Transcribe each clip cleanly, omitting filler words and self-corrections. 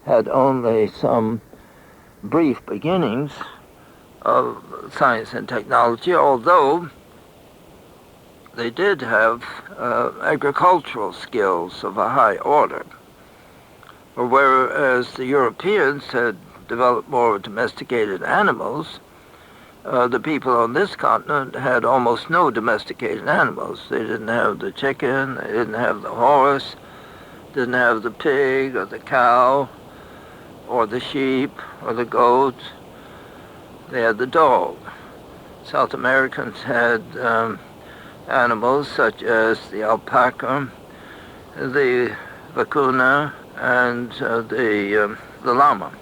had only some brief beginnings of science and technology, although they did have agricultural skills of a high order. Whereas the Europeans had developed more domesticated animals, the people on this continent had almost no domesticated animals. They didn't have the chicken, they didn't have the horse, didn't have the pig or the cow or the sheep or the goat. They had the dog. South Americans had animals such as the alpaca, the vacuna, and the llama.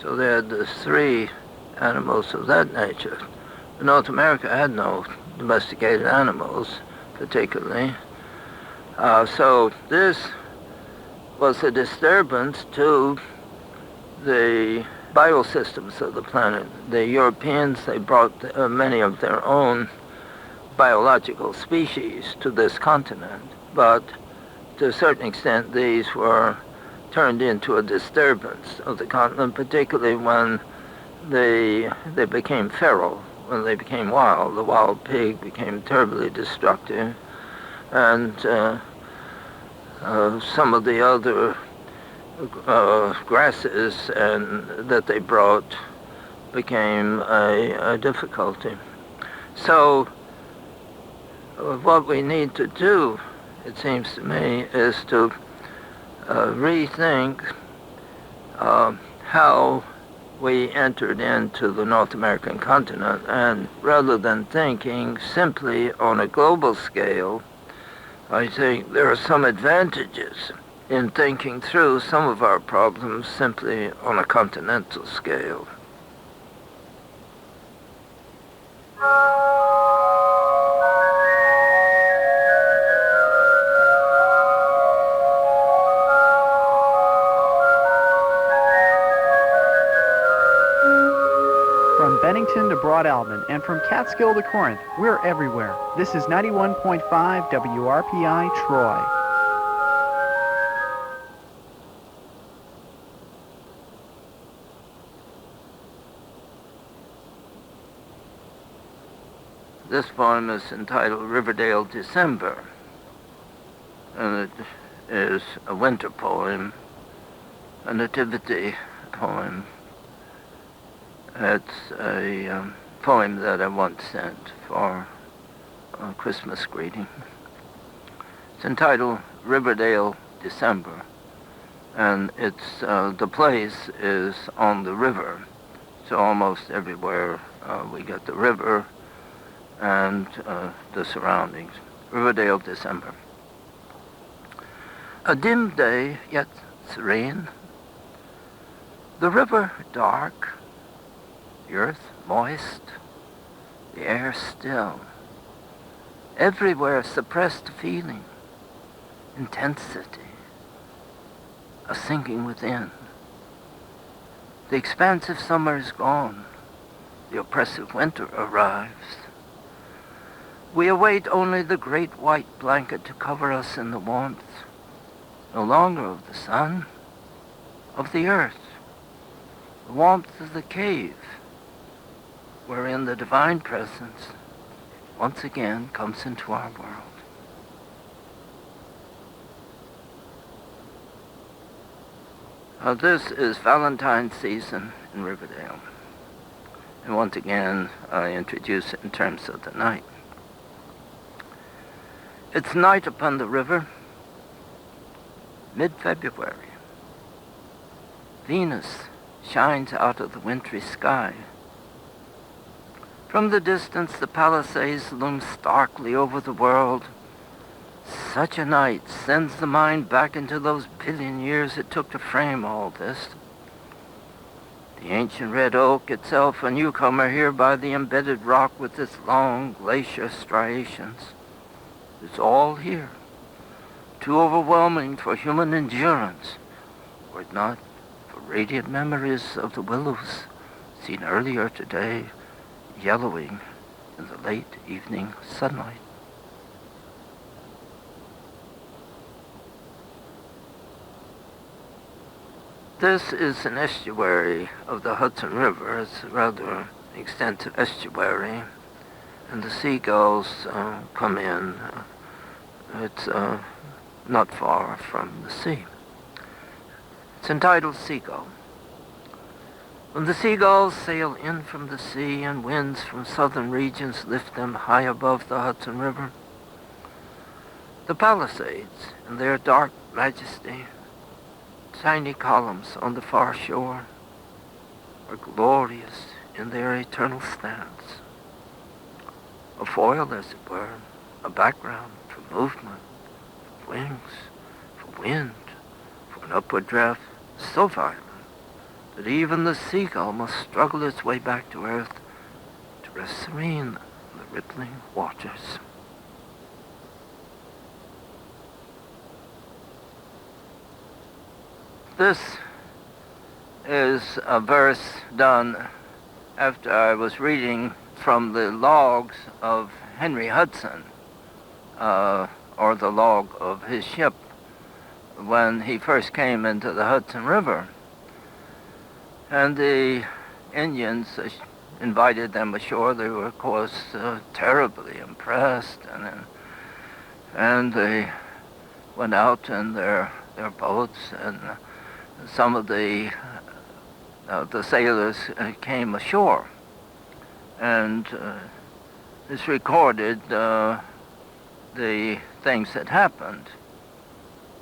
So they had the three animals of that nature. North America had no domesticated animals, particularly. So this was a disturbance to the biosystems of the planet. The Europeans, they brought many of their own biological species to this continent, but to a certain extent these were turned into a disturbance of the continent, particularly when they became feral, when they became wild. The wild pig became terribly destructive, and some of the other grasses that they brought became a difficulty. So what we need to do, it seems to me, is to rethink how we entered into the North American continent, and rather than thinking simply on a global scale, I think there are some advantages in thinking through some of our problems simply on a continental scale. From Bennington to Broad Albion and from Catskill to Corinth, we're everywhere. This is 91.5 WRPI Troy. This poem is entitled Riverdale December, and it is a winter poem, a nativity poem. It's a poem that I once sent for a Christmas greeting. It's entitled Riverdale December, and it's the place is on the river, so almost everywhere we get the river and the surroundings. Riverdale December. A dim day, yet serene. The river dark, the earth moist, the air still. Everywhere suppressed feeling, intensity, a sinking within. The expansive summer is gone. The oppressive winter arrives. We await only the great white blanket to cover us in the warmth, no longer of the sun, of the earth, the warmth of the cave, wherein the divine presence once again comes into our world. This is Valentine's season in Riverdale. And once again, I introduce it in terms of the night. It's night upon the river, mid-February. Venus shines out of the wintry sky. From the distance, the Palisades loom starkly over the world. Such a night sends the mind back into those billion years it took to frame all this. The ancient red oak, itself a newcomer here by the embedded rock with its long glacier striations, is all here, too overwhelming for human endurance, were it not for radiant memories of the willows seen earlier today, yellowing in the late evening sunlight. This is an estuary of the Hudson River. It's a rather extensive estuary, and the seagulls come in. It's not far from the sea. It's entitled Seagull. When the seagulls sail in from the sea and winds from southern regions lift them high above the Hudson River, the Palisades in their dark majesty, tiny columns on the far shore, are glorious in their eternal stance. A foil, as it were, a background for movement, for wings, for wind, for an upward draft so violent that even the seagull must struggle its way back to earth to rest serene on the rippling waters. This is a verse done after I was reading from the logs of Henry Hudson, or the log of his ship when he first came into the Hudson River. And the Indians invited them ashore. They were, of course, terribly impressed, and they went out in their boats, and some of the sailors came ashore, and this recorded the things that happened.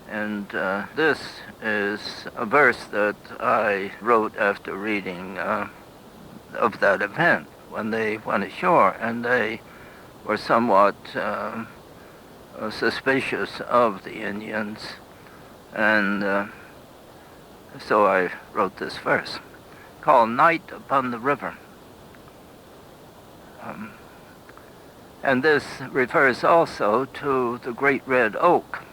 And this is a verse that I wrote after reading of that event when they went ashore, and they were somewhat suspicious of the Indians, and so I wrote this verse called Night Upon the River. And this refers also to the Great Red Oak.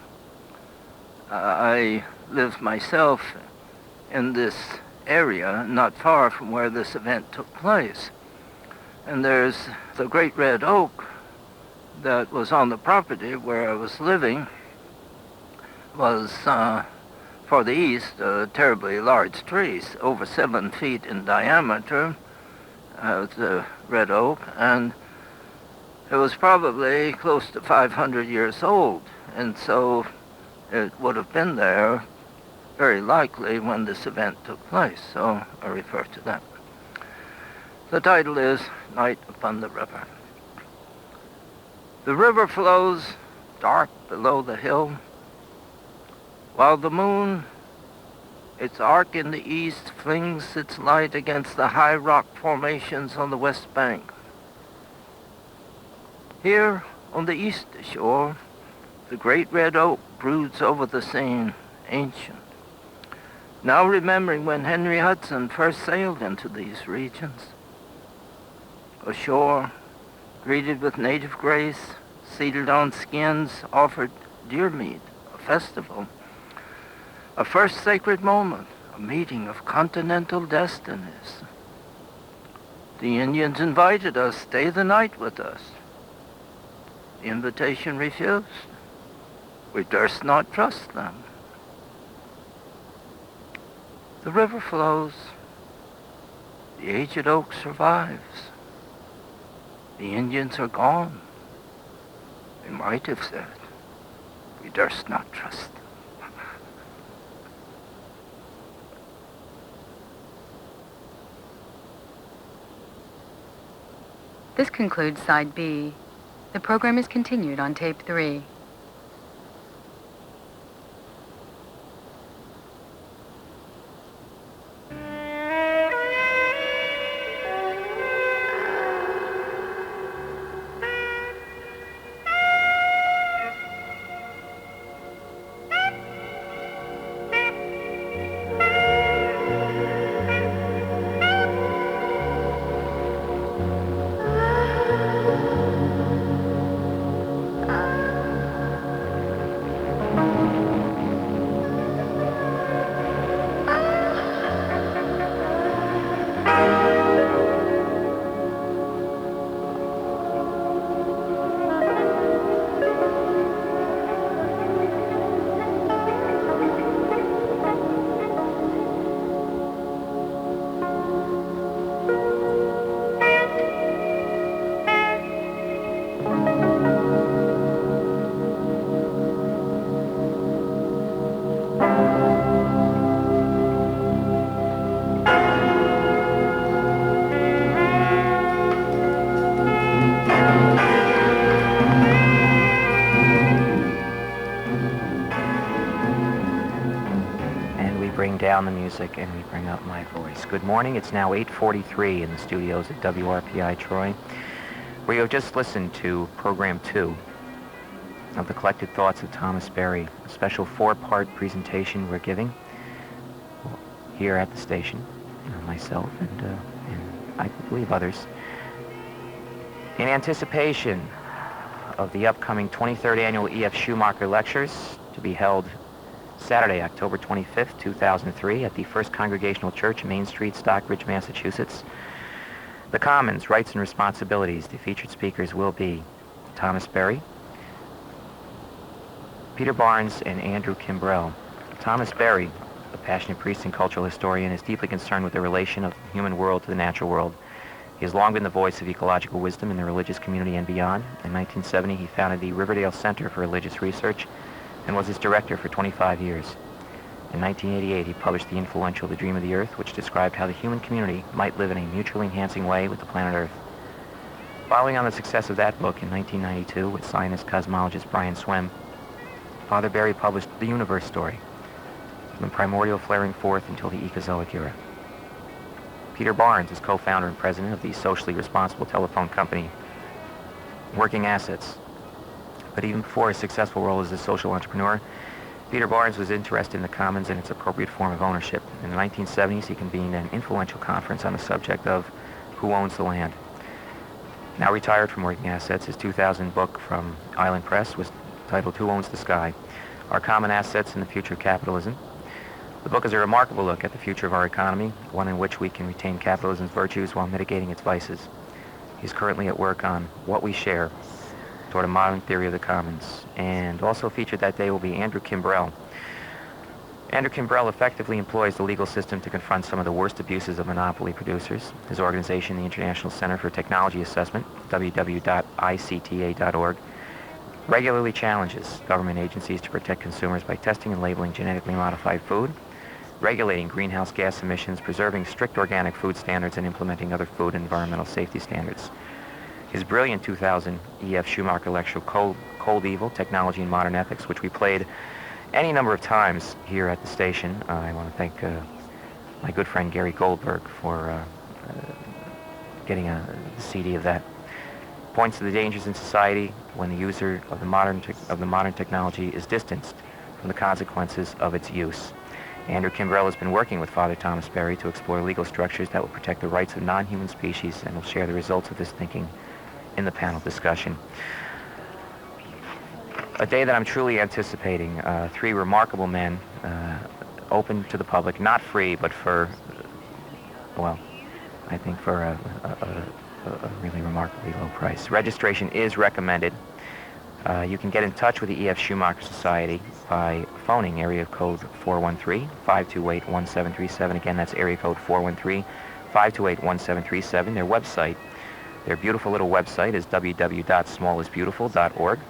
I live myself in this area, not far from where this event took place. And there's the Great Red Oak that was on the property where I was living, was for the east, terribly large trees, over 7 feet in diameter, the red oak, and it was probably close to 500 years old, and so it would have been there very likely when this event took place, so I refer to that. The title is Night Upon the River. The river flows dark below the hill, while the moon, its arc in the east, flings its light against the high rock formations on the west bank. Here, on the east shore, the great red oak broods over the scene, ancient. Now remembering when Henry Hudson first sailed into these regions. Ashore, greeted with native grace, seated on skins, offered deer meat, a festival, a first sacred moment, a meeting of continental destinies. The Indians invited us, stay the night with us. The invitation refused. We durst not trust them. The river flows. The aged oak survives. The Indians are gone. We might have said, we durst not trust them. This concludes Side B. The program is continued on Tape 3. down the music and we bring up my voice. Good morning. It's now 8:43 in the studios at WRPI Troy, where you have just listened to Program 2 of the Collected Thoughts of Thomas Berry, a special 4-part presentation we're giving here at the station, myself and I believe others, in anticipation of the upcoming 23rd Annual E.F. Schumacher Lectures to be held Saturday, October 25th, 2003, at the First Congregational Church, Main Street, Stockbridge, Massachusetts. The Commons, Rights and Responsibilities. The featured speakers will be Thomas Berry, Peter Barnes, and Andrew Kimbrell. Thomas Berry, a passionate priest and cultural historian, is deeply concerned with the relation of the human world to the natural world. He has long been the voice of ecological wisdom in the religious community and beyond. In 1970, he founded the Riverdale Center for Religious Research and was its director for 25 years. In 1988, he published the influential The Dream of the Earth, which described how the human community might live in a mutually enhancing way with the planet Earth. Following on the success of that book in 1992 with scientist cosmologist Brian Swem, Father Berry published The Universe Story, from primordial flaring forth until the Ecozoic era. Peter Barnes is co-founder and president of the socially responsible telephone company Working Assets. But even before his successful role as a social entrepreneur, Peter Barnes was interested in the commons and its appropriate form of ownership. In the 1970s, he convened an influential conference on the subject of who owns the land. Now retired from Working Assets, his 2000 book from Island Press was titled Who Owns the Sky? Our Common Assets and the Future of Capitalism. The book is a remarkable look at the future of our economy, one in which we can retain capitalism's virtues while mitigating its vices. He's currently at work on What We Share, toward a modern theory of the commons. And also featured that day will be Andrew Kimbrell. Andrew Kimbrell effectively employs the legal system to confront some of the worst abuses of monopoly producers. His organization, the International Center for Technology Assessment, www.icta.org, regularly challenges government agencies to protect consumers by testing and labeling genetically modified food, regulating greenhouse gas emissions, preserving strict organic food standards, and implementing other food and environmental safety standards. His brilliant 2000 E.F. Schumacher lecture, Cold Evil, Technology and Modern Ethics, which we played any number of times here at the station. I want to thank my good friend Gary Goldberg for getting a CD of that. Points to the dangers in society when the user of the modern technology is distanced from the consequences of its use. Andrew Kimbrell has been working with Father Thomas Berry to explore legal structures that will protect the rights of non-human species, and will share the results of this thinking in the panel discussion. A day that I'm truly anticipating. 3 remarkable men, open to the public, not free, but for, well, I think for a really remarkably low price. Registration is recommended. You can get in touch with the E.F. Schumacher Society by phoning area code 413-528-1737. Again, that's area code 413-528-1737. Their website, their beautiful little website, is www.smallisbeautiful.org.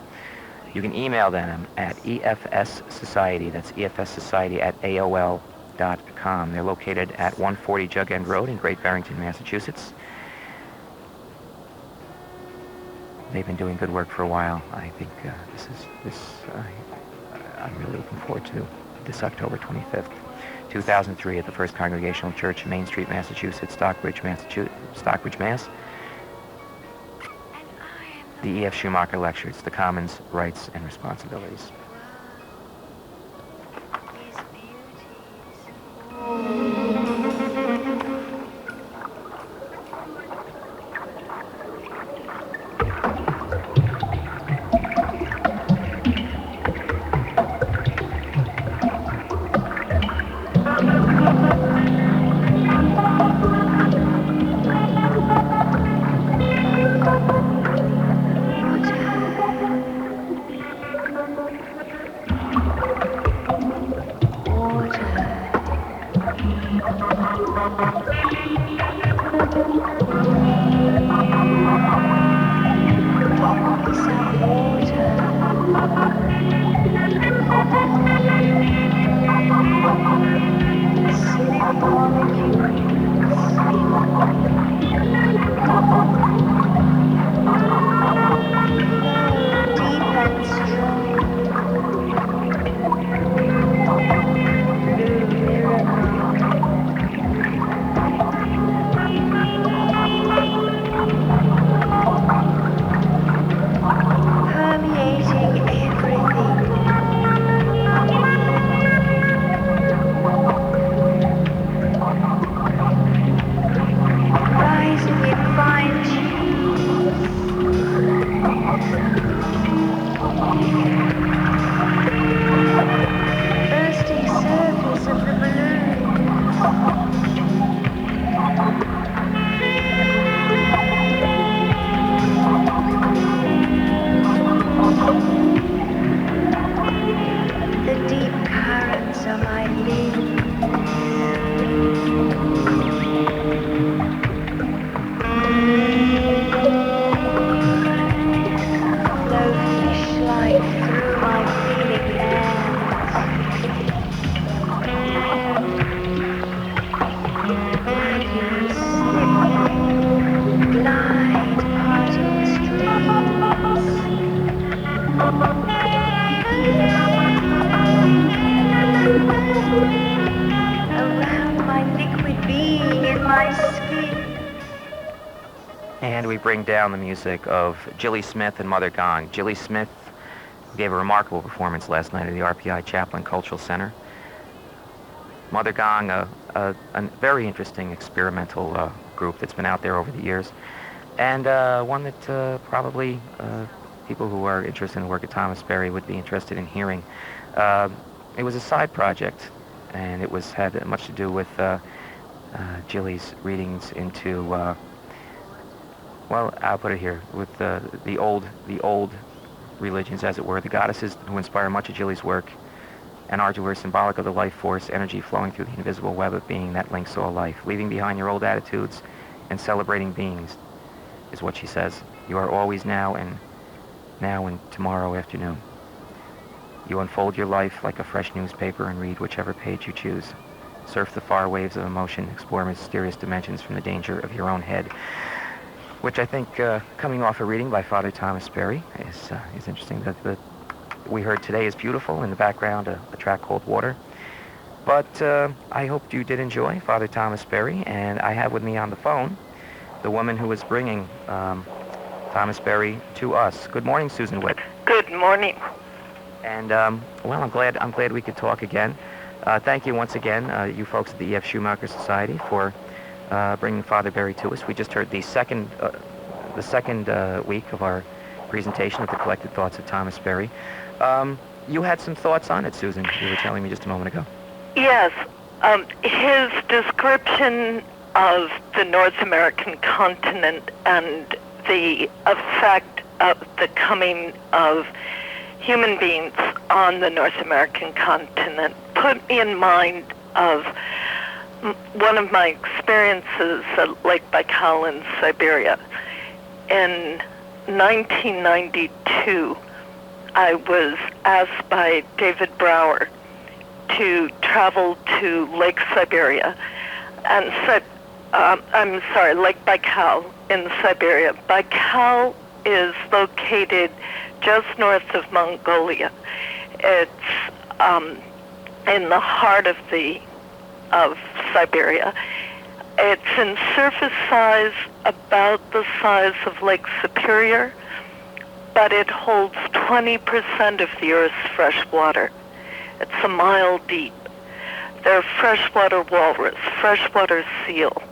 You can email them at EFSSociety, that's EFSSociety at AOL.com. They're located at 140 Jug End Road in Great Barrington, Massachusetts. They've been doing good work for a while. I think I'm really looking forward to this October 25th, 2003 at the First Congregational Church, Main Street, Massachusetts, Stockbridge, Mass. The E.F. Schumacher Lectures, The Commons, Rights and Responsibilities. Blue mirror. my skin. And we bring down the music of Jilly Smith and Mother Gong. Jilly Smith gave a remarkable performance last night at the RPI Chaplin Cultural Center. Mother Gong, a very interesting experimental group that's been out there over the years, and one that probably people who are interested in the work of Thomas Berry would be interested in hearing. It was a side project, and it had much to do with Jilly's readings into, well, I'll put it here, with the old religions, as it were, the goddesses who inspire much of Jilly's work, and are to her symbolic of the life force, energy flowing through the invisible web of being that links all life. Leaving behind your old attitudes and celebrating beings is what she says. You are always now and tomorrow afternoon. You unfold your life like a fresh newspaper and read whichever page you choose. Surf the far waves of emotion, explore mysterious dimensions from the danger of your own head. Which I think, coming off a reading by Father Thomas Berry, is interesting. That we heard today is beautiful. In the background, a track called Water. But I hope you did enjoy Father Thomas Berry, and I have with me on the phone the woman who is bringing Thomas Berry to us. Good morning, Susan Witt. Good morning. And well, I'm glad we could talk again. Thank you once again, you folks at the E.F. Schumacher Society, for bringing Father Berry to us. We just heard the second week of our presentation of the Collected Thoughts of Thomas Berry. You had some thoughts on it, Susan. You were telling me just a moment ago. Yes. His description of the North American continent and the effect of the coming of human beings on the North American continent put me in mind of one of my experiences at Lake Baikal in Siberia. In 1992, I was asked by David Brower to travel to Lake Siberia, and Lake Baikal in Siberia. Baikal is located just north of Mongolia. It's in the heart of Siberia. It's in surface size about the size of Lake Superior, but it holds 20% of the Earth's fresh water. It's a mile deep. There are freshwater walrus, freshwater seal,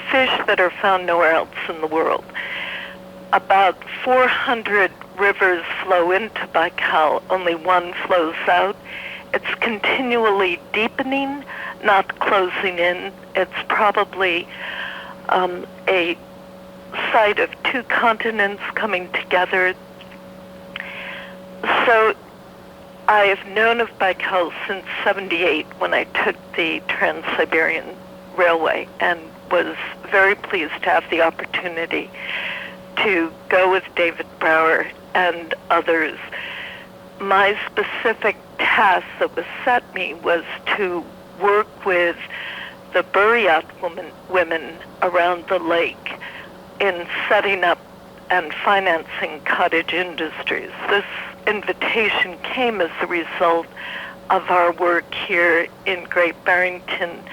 fish that are found nowhere else in the world. About 400 rivers flow into Baikal, only one flows out. It's continually deepening, not closing in. It's probably a site of two continents coming together. So I have known of Baikal since '78 when I took the Trans-Siberian Railway, and was very pleased to have the opportunity to go with David Brower and others. My specific task that was set me was to work with the Buryat women around the lake in setting up and financing cottage industries. This invitation came as a result of our work here in Great Barrington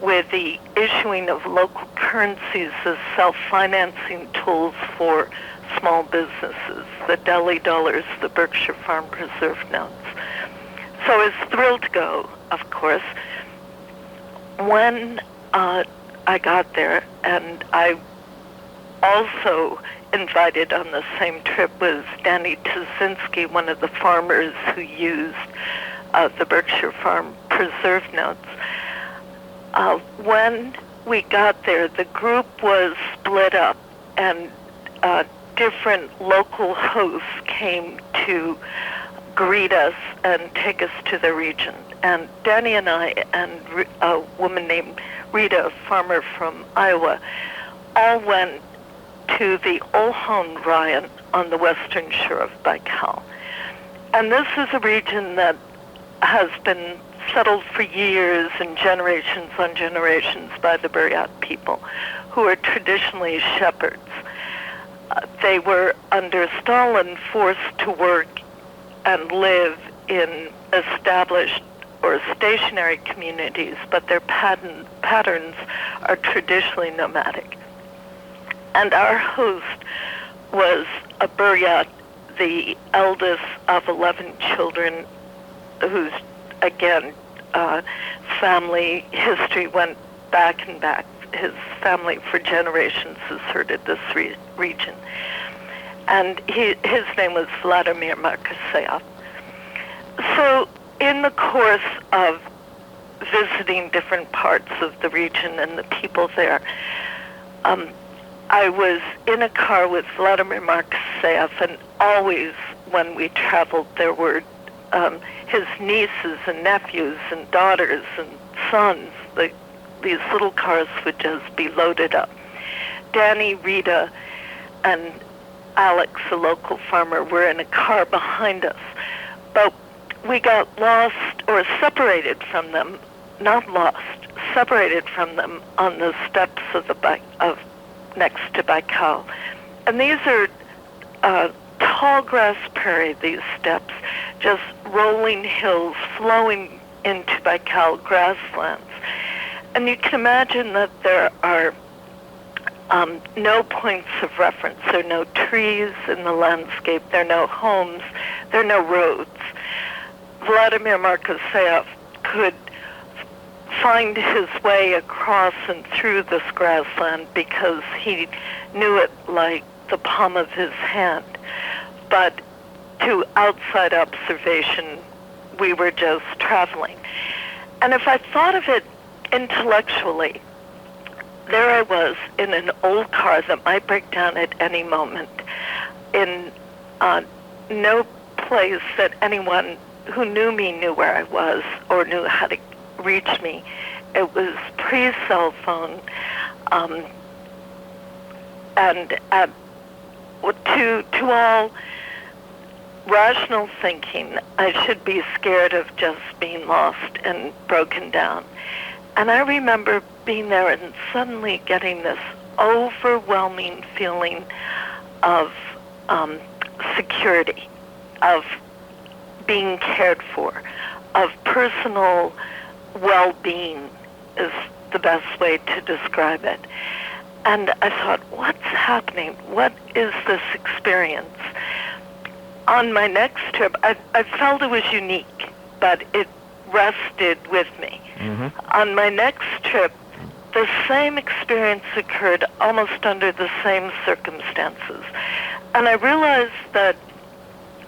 with the issuing of local currencies as self-financing tools for small businesses, the Delhi dollars, the Berkshire Farm Preserve notes. So I was thrilled to go, of course. When I got there, and I also invited on the same trip was Danny Tuzinski, one of the farmers who used the Berkshire Farm Preserve notes. When we got there, the group was split up, and different local hosts came to greet us and take us to the region. And Danny and I and a woman named Rita, a farmer from Iowa, all went to the Olhon Ryan on the western shore of Baikal. And this is a region that has been settled for years and generations on generations by the Buryat people, who are traditionally shepherds. They were, under Stalin, forced to work and live in established or stationary communities, but their patterns are traditionally nomadic. And our host was a Buryat, the eldest of 11 children, whose, again, family history went back and back. His family for generations has herded this region. And his name was Vladimir Markoseyev. So in the course of visiting different parts of the region and the people there, I was in a car with Vladimir Markoseyev, and always when we traveled, there were his nieces and nephews and daughters and sons. These little cars would just be loaded up. Danny, Rita, and Alex, a local farmer, were in a car behind us. But we got lost or separated from them, not lost, separated from them on the steps of next to Baikal. And these are tall grass prairie, these steps, just rolling hills flowing into Baikal grasslands. And you can imagine that there are no points of reference. There are no trees in the landscape. There are no homes. There are no roads. Vladimir Markoseyev could find his way across and through this grassland because he knew it like the palm of his hand. But to outside observation, we were just traveling. And if I thought of it intellectually, there I was in an old car that might break down at any moment, in no place that anyone who knew me knew where I was or knew how to reach me. It was pre-cell phone, and to all rational thinking, I should be scared of just being lost and broken down. And I remember being there and suddenly getting this overwhelming feeling of security, of being cared for, of personal well-being is the best way to describe it. And I thought, what's happening? What is this experience? On my next trip, I felt it was unique, but it rested with me. Mm-hmm. On my next trip, the same experience occurred almost under the same circumstances. And I realized that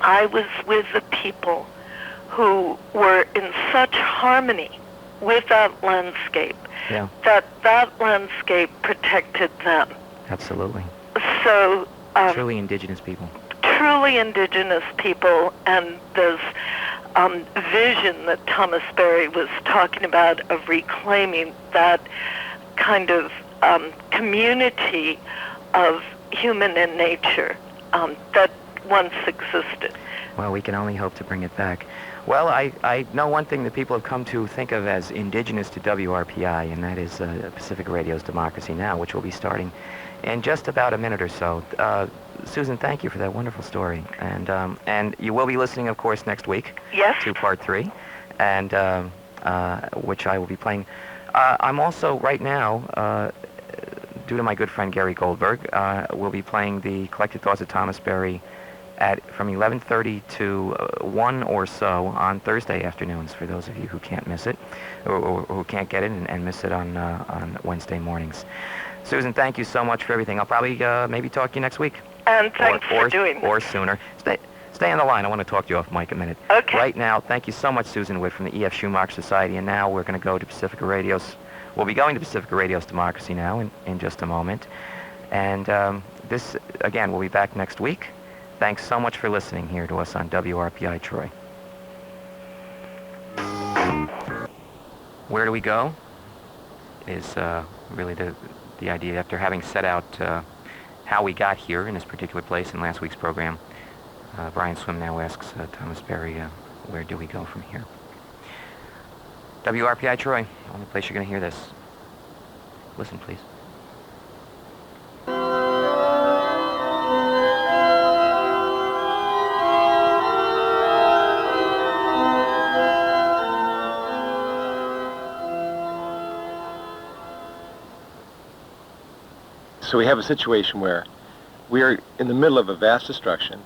I was with the people who were in such harmony with that landscape, that landscape protected them. Absolutely. So truly indigenous people. Truly indigenous people, and this vision that Thomas Berry was talking about of reclaiming that kind of community of human and nature that once existed. Well, we can only hope to bring it back. Well, I know one thing that people have come to think of as indigenous to WRPI, and that is Pacific Radio's Democracy Now!, which will be starting in just about a minute or so. Susan, thank you for that wonderful story. And you will be listening, of course, next week. Yes. To part 3, and which I will be playing. I'm also, right now, due to my good friend Gary Goldberg, will be playing the Collected Thoughts of Thomas Berry from 11:30 to 1 or so on Thursday afternoons, for those of you who can't miss it, or who can't get it and miss it on Wednesday mornings. Susan, thank you so much for everything. I'll probably maybe talk to you next week. And thanks for doing this. Or sooner. Stay on the line. I want to talk to you off mic a minute. Okay. Right now, thank you so much, Susan Witt from the E.F. Schumacher Society. And now we're going to go to Pacifica Radio's. We'll be going to Pacifica Radio's Democracy Now! in just a moment. And this, again, we'll be back next week. Thanks so much for listening here to us on WRPI Troy. Where do we go? Is really the idea, after having set out how we got here in this particular place in last week's program. Brian Swim now asks Thomas Berry, where do we go from here? WRPI Troy, only place you're going to hear this. Listen, please. So we have a situation where we are in the middle of a vast destruction,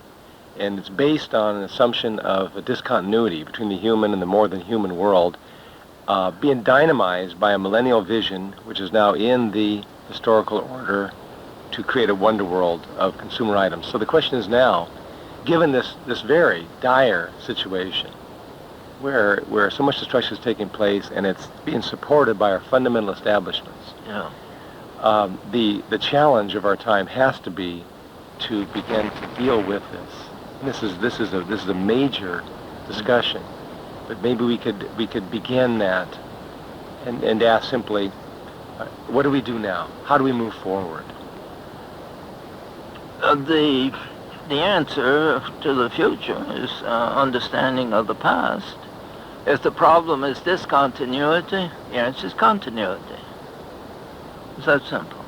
and it's based on an assumption of a discontinuity between the human and the more than human world, being dynamized by a millennial vision, which is now in the historical order to create a wonder world of consumer items. So the question is now, given this very dire situation, where so much destruction is taking place and it's being supported by our fundamental establishments, the challenge of our time has to be to begin to deal with this. And this is a major discussion, but maybe we could begin that and ask simply, what do we do now? How do we move forward? The answer to the future is understanding of the past. If the problem is discontinuity, the answer is continuity. It's that simple.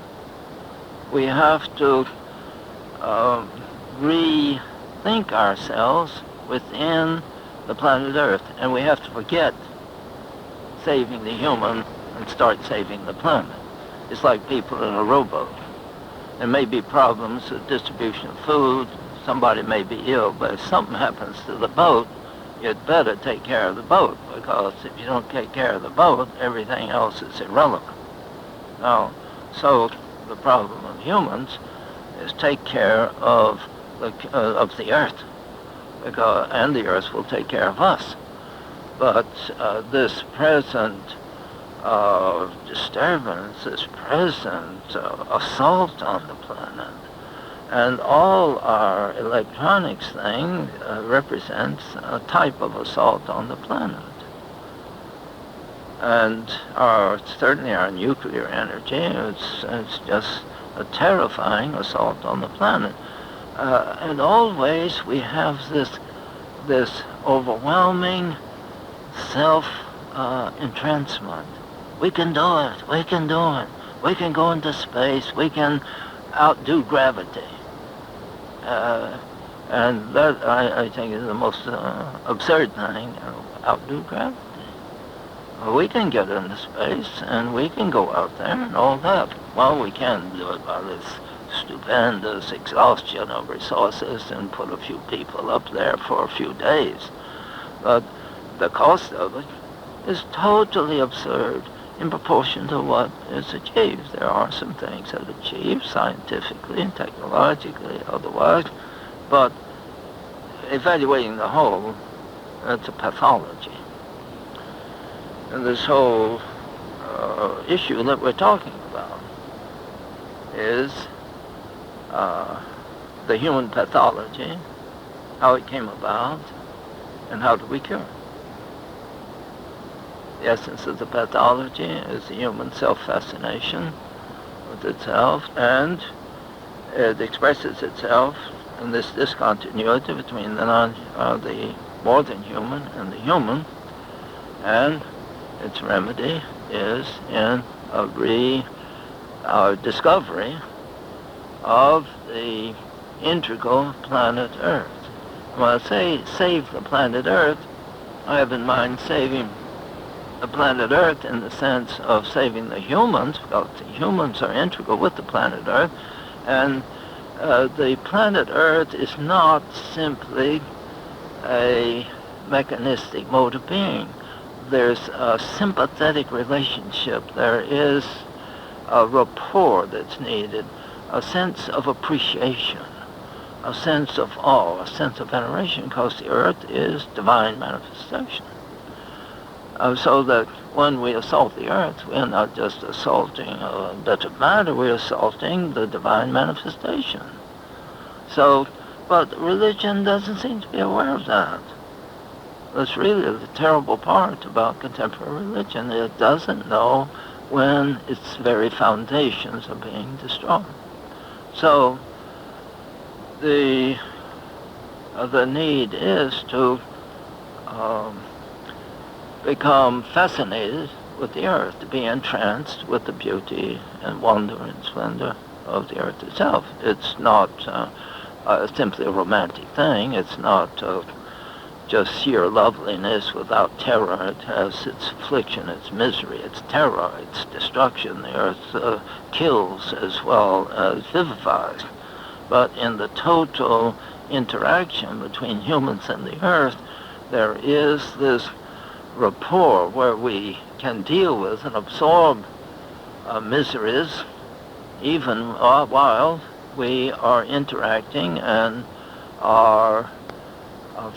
We have to rethink ourselves within the planet Earth, and we have to forget saving the human and start saving the planet. It's like people in a rowboat. There may be problems with distribution of food, somebody may be ill, but if something happens to the boat, you'd better take care of the boat, because if you don't take care of the boat, everything else is irrelevant. Now, so the problem of humans is take care of the earth, and the earth will take care of us. But this present disturbance, this present assault on the planet, and all our electronics thing represents a type of assault on the planet. And certainly our nuclear energy, it's just a terrifying assault on the planet. And always we have this overwhelming self-entrancement. We can do it, we can do it. We can go into space, we can outdo gravity. And that, I think, is the most absurd thing, outdo gravity. We can get into space, and we can go out there and all that. Well, we can do it by this stupendous exhaustion of resources and put a few people up there for a few days. But the cost of it is totally absurd in proportion to what is achieved. There are some things that are achieved scientifically and technologically, otherwise, but evaluating the whole, that's a pathology. And this whole issue that we're talking about is the human pathology, how it came about, and how do we cure it. The essence of the pathology is the human self-fascination with itself, and it expresses itself in this discontinuity between the more than human and the human, and its remedy is in a discovery of the integral planet Earth. When I say save the planet Earth, I have in mind saving the planet Earth in the sense of saving the humans, because the humans are integral with the planet Earth, and the planet Earth is not simply a mechanistic mode of being. There's a sympathetic relationship. There is a rapport that's needed, a sense of appreciation, a sense of awe, a sense of veneration, because the Earth is divine manifestation. So that when we assault the Earth, we're not just assaulting a bit of matter, we're assaulting the divine manifestation. So, but religion doesn't seem to be aware of that. That's really the terrible part about contemporary religion. It doesn't know when its very foundations are being destroyed. So the need is to become fascinated with the Earth, to be entranced with the beauty and wonder and splendor of the Earth itself. It's not simply a romantic thing. It's not just sheer loveliness without terror. It has its affliction, its misery, its terror, its destruction. The earth kills as well as vivifies. But in the total interaction between humans and the earth, there is this rapport where we can deal with and absorb miseries even while we are interacting and are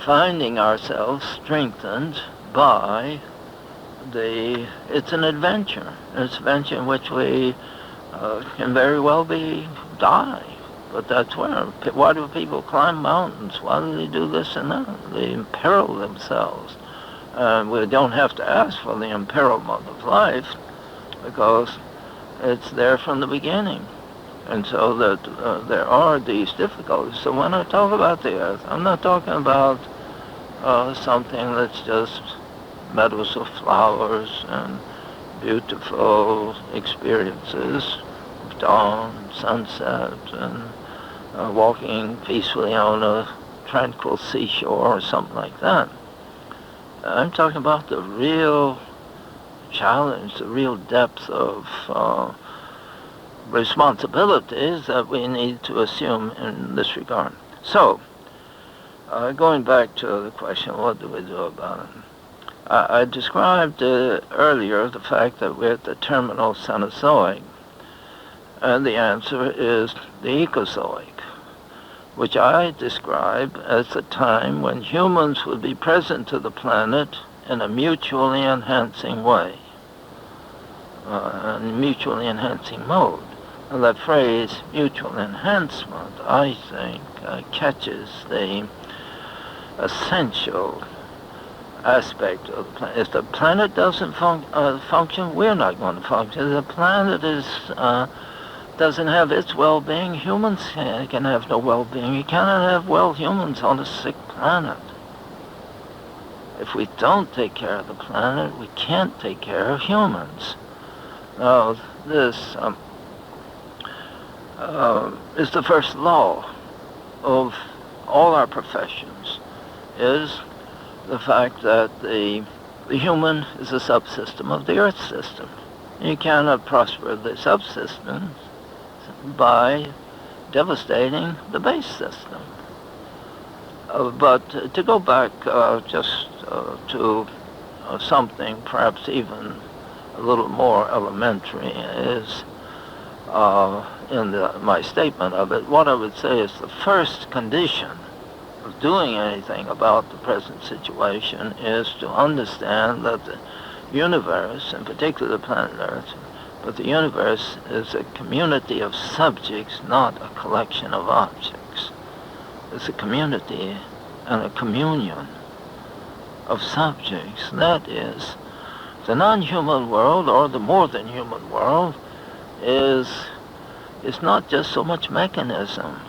finding ourselves strengthened by it's an adventure. It's an adventure in which we can very well die. But that's why do people climb mountains? Why do they do this and that? They imperil themselves. We don't have to ask for the imperilment of life because it's there from the beginning. And so that there are these difficulties. So when I talk about the earth, I'm not talking about something that's just meadows of flowers and beautiful experiences of dawn, sunset, and walking peacefully on a tranquil seashore or something like that. I'm talking about the real challenge, the real depth of responsibilities that we need to assume in this regard. So, going back to the question, what do we do about it? I described earlier the fact that we're at the terminal Cenozoic, and the answer is the Ecozoic, which I describe as the time when humans would be present to the planet in a mutually enhancing way, a mutually enhancing mode. And that phrase, mutual enhancement, I think, catches the essential aspect of the planet. If the planet doesn't function, we're not going to function. If the planet doesn't have its well-being, humans can have no well-being. You cannot have well humans on a sick planet. If we don't take care of the planet, we can't take care of humans. Now, this is the first law of all our professions, is the fact that the human is a subsystem of the earth system. You cannot prosper the subsystem by devastating the base system. But to go back just to something perhaps even a little more elementary is in my statement of it, what I would say is the first condition of doing anything about the present situation is to understand that the universe, in particular the planet Earth, but the universe is a community of subjects, not a collection of objects. It's a community and a communion of subjects. That is, the non-human world or the more than human world is not just so much mechanism.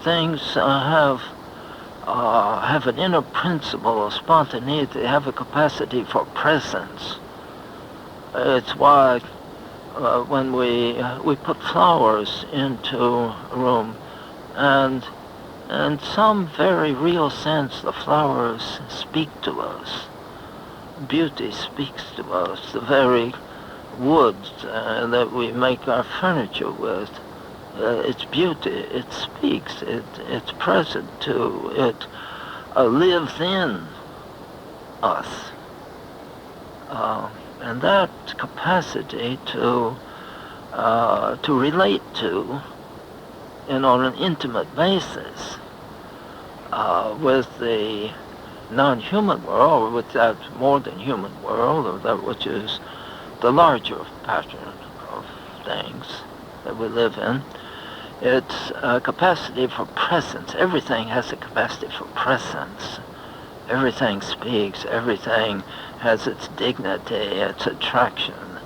Things have an inner principle of spontaneity, have a capacity for presence. It's why when we put flowers into a room, and in some very real sense, the flowers speak to us. Beauty speaks to us. The very wood that we make our furniture with, its beauty, it speaks, it's present to, it lives in us. And that capacity to relate to, and on an intimate basis, with the non-human world, or with that more than human world, or that which is the larger pattern of things that we live in, it's a capacity for presence. Everything has a capacity for presence. Everything speaks, everything has its dignity, its attraction.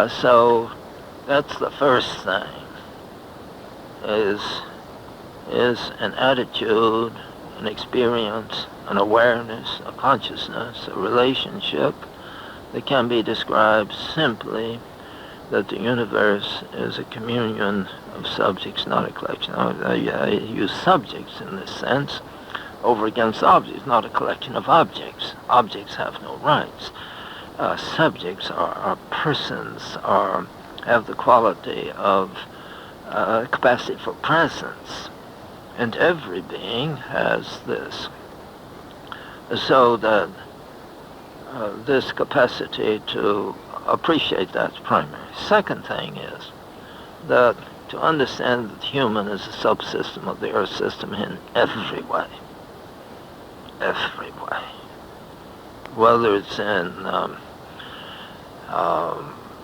So that's the first thing, is an attitude, an experience, an awareness, a consciousness, a relationship that can be described simply that the universe is a communion of subjects, not a collection. I use subjects in this sense, over against objects, not a collection of objects. Objects have no rights. Subjects are persons, have the quality of capacity for presence. And every being has this. So that this capacity to appreciate that's primary. Second thing is that to understand that human is a subsystem of the Earth system in every way. Every way. Whether it's in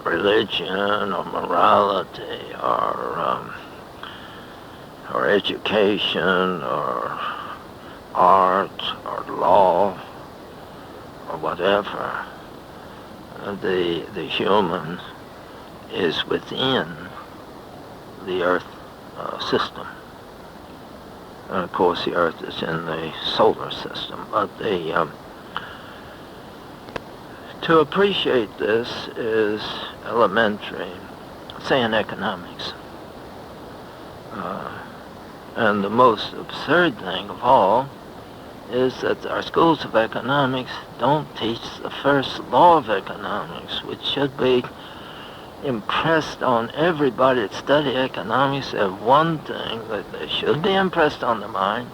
religion or morality or education or art or law or whatever, the human is within the Earth system. And of course the Earth is in the solar system, but to appreciate this is elementary, say in economics. And the most absurd thing of all is that our schools of economics don't teach the first law of economics, which should be impressed on everybody that study economics. There's one thing that they should be impressed on the mind,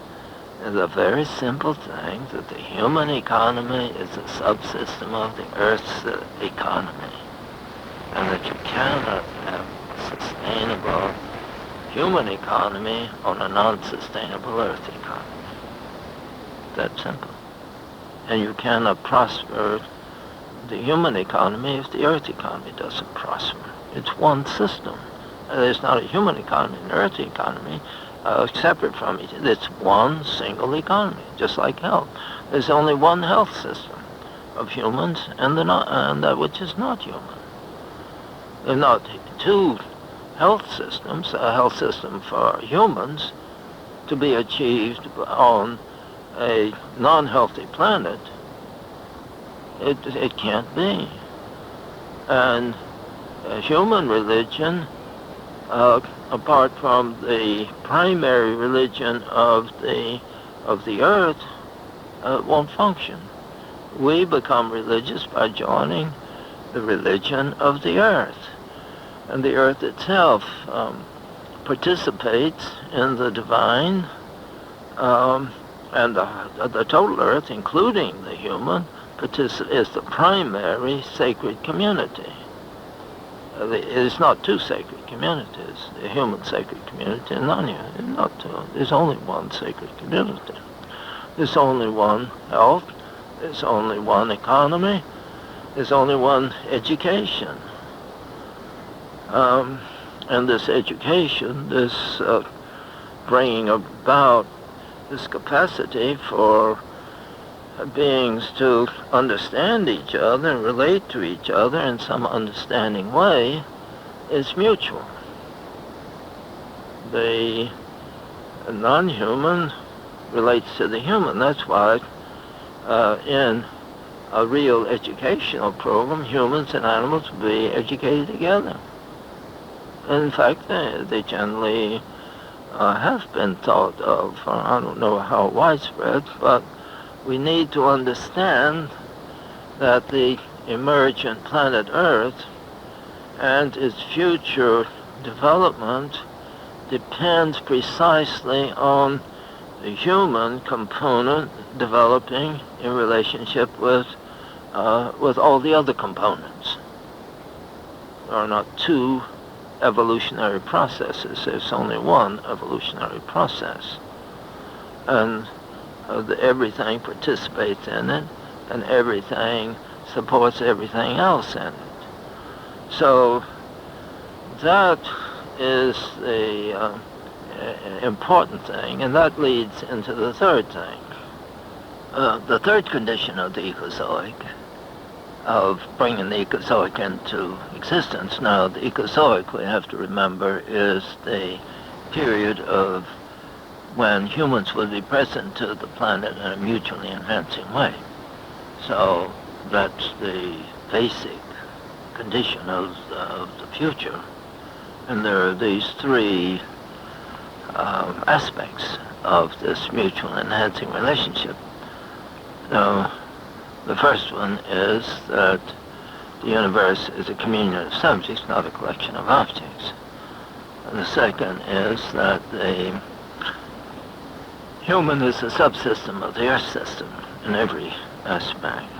is a very simple thing, that the human economy is a subsystem of the Earth's economy, and that you cannot have sustainable human economy on a non-sustainable Earth economy. That simple. And you cannot prosper the human economy if the Earth economy doesn't prosper. It's one system. There's not a human economy and an Earth economy separate from each other. It's one single economy, just like health. There's only one health system of humans and that which is not human. There are not two health systems, a health system for humans to be achieved on a non-healthy planet. It can't be. And human religion, apart from the primary religion of the Earth, won't function. We become religious by joining the religion of the Earth. And the Earth itself participates in the divine, and the total Earth, including the human, is the primary sacred community. It's not two sacred communities, the human sacred community and non-human, not two. There's only one sacred community. There's only one health, there's only one economy, there's only one education. And this education, this bringing about this capacity for beings to understand each other and relate to each other in some understanding way, is mutual. The non-human relates to the human. That's why in a real educational program, humans and animals will be educated together. In fact, they generally have been thought of, I don't know how widespread, but we need to understand that the emergent planet Earth and its future development depends precisely on the human component developing in relationship with all the other components. There are not two evolutionary processes. There's only one evolutionary process. And everything participates in it, and everything supports everything else in it. So that is the important thing, and that leads into the third thing. The third condition of the Ecozoic, of bringing the Ecozoic into existence. Now, the Ecozoic, we have to remember, is the period of when humans will be present to the planet in a mutually enhancing way. So that's the basic condition of the future. And there are these three aspects of this mutual enhancing relationship. So the first one is that the universe is a communion of subjects, not a collection of objects. And the second is that the human is a subsystem of the Earth system in every aspect.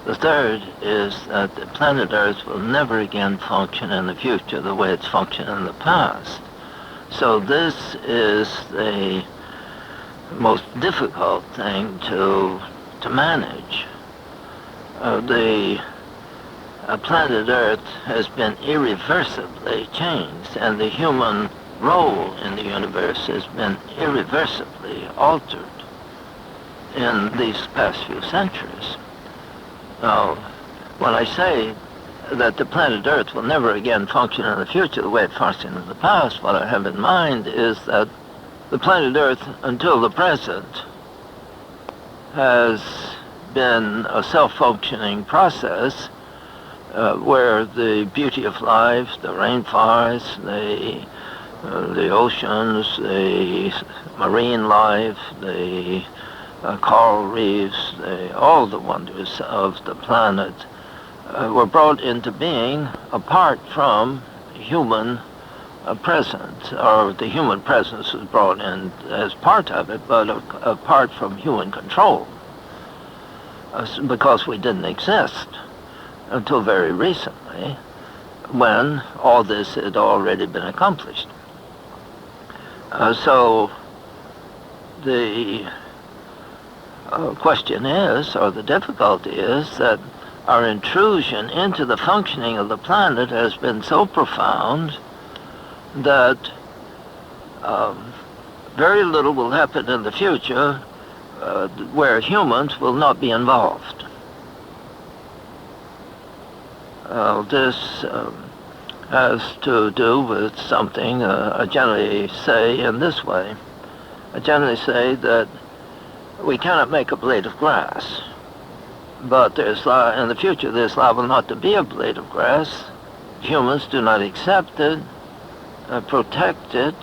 The third is that the planet Earth will never again function in the future the way it's functioned in the past. So this is the most difficult thing to manage. The planet Earth has been irreversibly changed, and the human role in the universe has been irreversibly altered in these past few centuries. Now, when I say that the planet Earth will never again function in the future the way it functioned in the past, what I have in mind is that the planet Earth, until the present, has been a self-functioning process where the beauty of life, the rainforests, the oceans, the marine life, the coral reefs, all the wonders of the planet were brought into being apart from human presence, or the human presence was brought in as part of it, but apart from human control, because we didn't exist until very recently, when all this had already been accomplished. So the question is, or the difficulty is, that our intrusion into the functioning of the planet has been so profound that very little will happen in the future where humans will not be involved. This has to do with something I generally say in this way. I generally say that we cannot make a blade of grass, but in the future there's liable not to be a blade of grass. Humans do not accept it, protect it,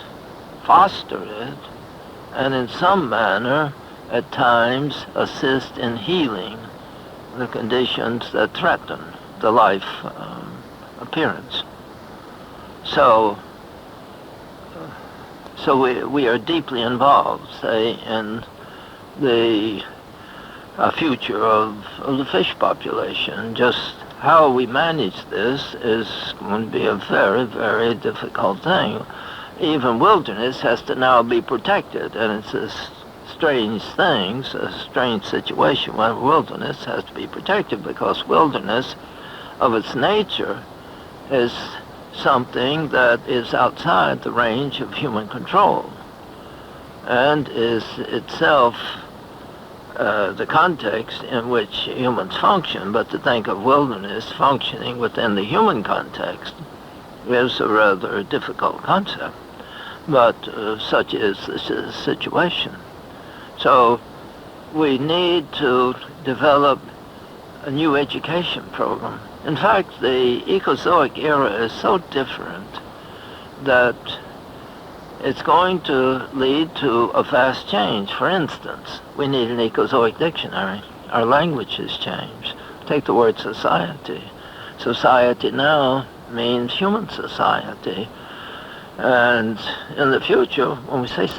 foster it, and in some manner at times assist in healing the conditions that threaten the life appearance. So we are deeply involved, say, in the future of the fish population. Just how we manage this is going to be a very, very difficult thing. Even wilderness has to now be protected, and it's a strange thing, a strange situation when wilderness has to be protected, because wilderness of its nature is something that is outside the range of human control and is itself the context in which humans function. But to think of wilderness functioning within the human context is a rather difficult concept, but such is the situation. So we need to develop a new education program. In fact, the Ecozoic era is so different that it's going to lead to a vast change. For instance, we need an Ecozoic dictionary. Our language has changed. Take the word society. Society now means human society. And in the future, when we say society,